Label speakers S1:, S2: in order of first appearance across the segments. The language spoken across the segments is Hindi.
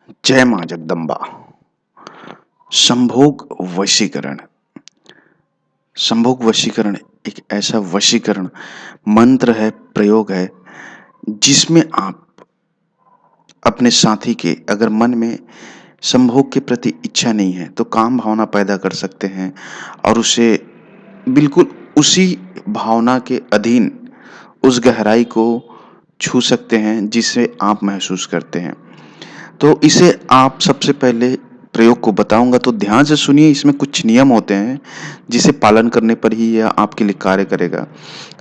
S1: जय मां जगदम्बा। संभोग वशीकरण। संभोग वशीकरण एक ऐसा वशीकरण मंत्र है, प्रयोग है, जिसमें आप अपने साथी के अगर मन में संभोग के प्रति इच्छा नहीं है तो काम भावना पैदा कर सकते हैं और उसे बिल्कुल उसी भावना के अधीन उस गहराई को छू सकते हैं जिसे आप महसूस करते हैं। तो इसे आप सबसे पहले प्रयोग को बताऊँगा तो ध्यान से सुनिए। इसमें कुछ नियम होते हैं जिसे पालन करने पर ही यह आपके लिए कार्य करेगा,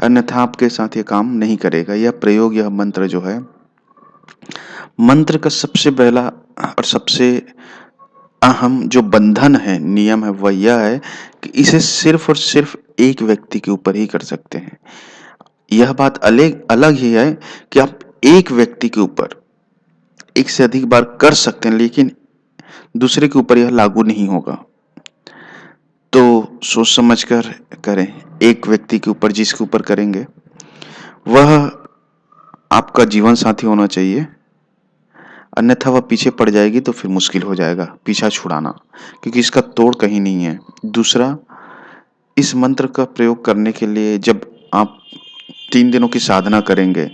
S1: अन्यथा आपके साथ ये काम नहीं करेगा। यह प्रयोग, यह मंत्र जो है, मंत्र का सबसे पहला और सबसे अहम जो बंधन है, नियम है, वह यह है कि इसे सिर्फ़ और सिर्फ़ एक व्यक्ति के ऊपर ही कर सकते हैं। यह बात अलग अलग ही है कि आप एक व्यक्ति के ऊपर एक से अधिक बार कर सकते हैं, लेकिन दूसरे के ऊपर यह लागू नहीं होगा। तो सोच समझ कर करें। एक व्यक्ति के ऊपर जिसके ऊपर करेंगे वह आपका जीवन साथी होना चाहिए, अन्यथा वह पीछे पड़ जाएगी तो फिर मुश्किल हो जाएगा पीछा छुड़ाना, क्योंकि इसका तोड़ कहीं नहीं है। दूसरा, इस मंत्र का प्रयोग करने के लिए जब आप 3 दिनों की साधना करेंगे,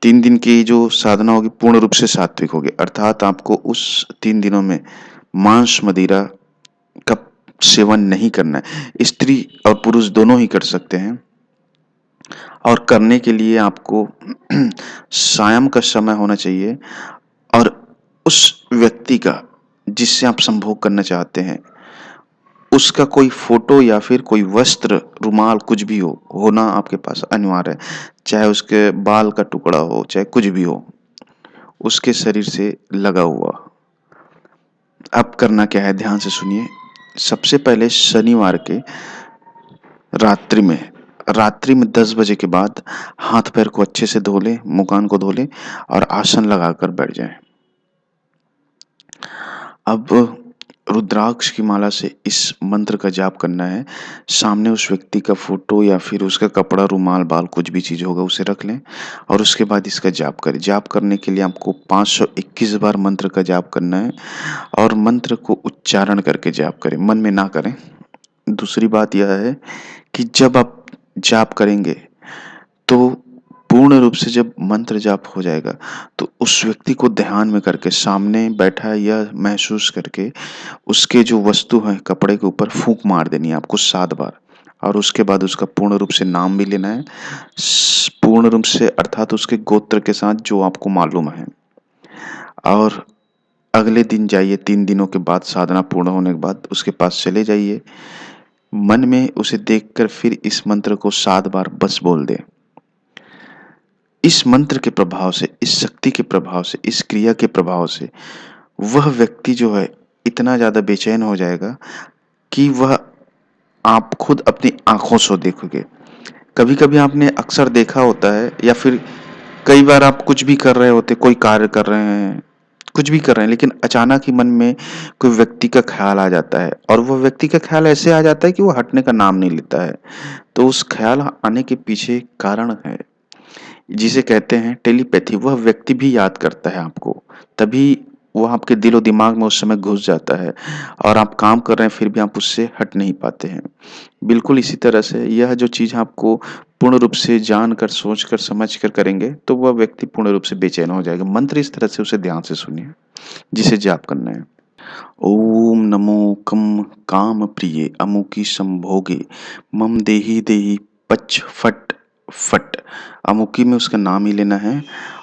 S1: 3 दिन की जो साधना होगी पूर्ण रूप से सात्विक होगी, अर्थात आपको उस 3 दिनों में मांस मदिरा का सेवन नहीं करना है। स्त्री और पुरुष दोनों ही कर सकते हैं और करने के लिए आपको सायं का समय होना चाहिए और उस व्यक्ति का जिससे आप संभोग करना चाहते हैं उसका कोई फोटो या फिर कोई वस्त्र, रुमाल, कुछ भी होना आपके पास अनिवार्य है। चाहे उसके बाल का टुकड़ा हो, चाहे कुछ भी हो, उसके शरीर से लगा हुआ। अब करना क्या है, ध्यान से सुनिए। सबसे पहले शनिवार के रात्रि में 10 बजे के बाद हाथ पैर को अच्छे से धो लें, मुँह-कान को धो लें और आसन लगाकर बैठ जाएं। अब रुद्राक्ष की माला से इस मंत्र का जाप करना है। सामने उस व्यक्ति का फोटो या फिर उसका कपड़ा, रुमाल, बाल, कुछ भी चीज़ होगा उसे रख लें और उसके बाद इसका जाप करें। जाप करने के लिए आपको 521 बार मंत्र का जाप करना है और मंत्र को उच्चारण करके जाप करें, मन में ना करें। दूसरी बात यह है कि जब आप जाप करेंगे तो पूर्ण रूप से जब मंत्र जाप हो जाएगा तो उस व्यक्ति को ध्यान में करके, सामने बैठा है यह महसूस करके, उसके जो वस्तु है कपड़े के ऊपर फूंक मार देनी है आपको 7 बार और उसके बाद उसका पूर्ण रूप से नाम भी लेना है। पूर्ण रूप से अर्थात उसके गोत्र के साथ जो आपको मालूम है। और अगले दिन जाइए, 3 दिनों के बाद साधना पूर्ण होने के बाद उसके पास चले जाइए। मन में उसे देखकर फिर इस मंत्र को 7 बार बस बोल दें। इस मंत्र के प्रभाव से, इस शक्ति के प्रभाव से, इस क्रिया के प्रभाव से वह व्यक्ति जो है इतना ज़्यादा बेचैन हो जाएगा कि वह आप खुद अपनी आँखों से देखोगे। कभी-कभी आपने अक्सर देखा होता है या फिर कई बार आप कुछ भी कर रहे होते, कोई कार्य कर रहे हैं, कुछ भी कर रहे हैं, लेकिन अचानक ही मन में कोई व्यक्ति का ख़्याल आ जाता है और वो व्यक्ति का ख़्याल ऐसे आ जाता है कि वो हटने का नाम नहीं लेता है। तो उस ख़्याल आने के पीछे कारण है, जिसे कहते हैं टेलीपैथी। वह व्यक्ति भी याद करता है आपको, तभी वह आपके दिलो दिमाग में उस समय घुस जाता है और आप काम कर रहे हैं फिर भी आप उससे हट नहीं पाते हैं। बिल्कुल इसी तरह से यह जो चीज़ आपको पूर्ण रूप से जानकर, सोचकर, समझकर करेंगे तो वह व्यक्ति पूर्ण रूप से बेचैन हो जाएगा। मंत्र इस तरह से उसे ध्यान से सुनिए जिसे जाप करना है। ओम नमो कम काम प्रिये अमुकी संभोगे मम देहि देहि पच फट फट। अमुकी में उसका नाम ही लेना है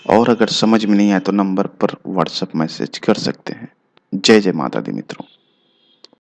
S1: और अगर समझ में नहीं आए तो नंबर पर व्हाट्सएप मैसेज कर सकते हैं। जय जय माता दी मित्रों।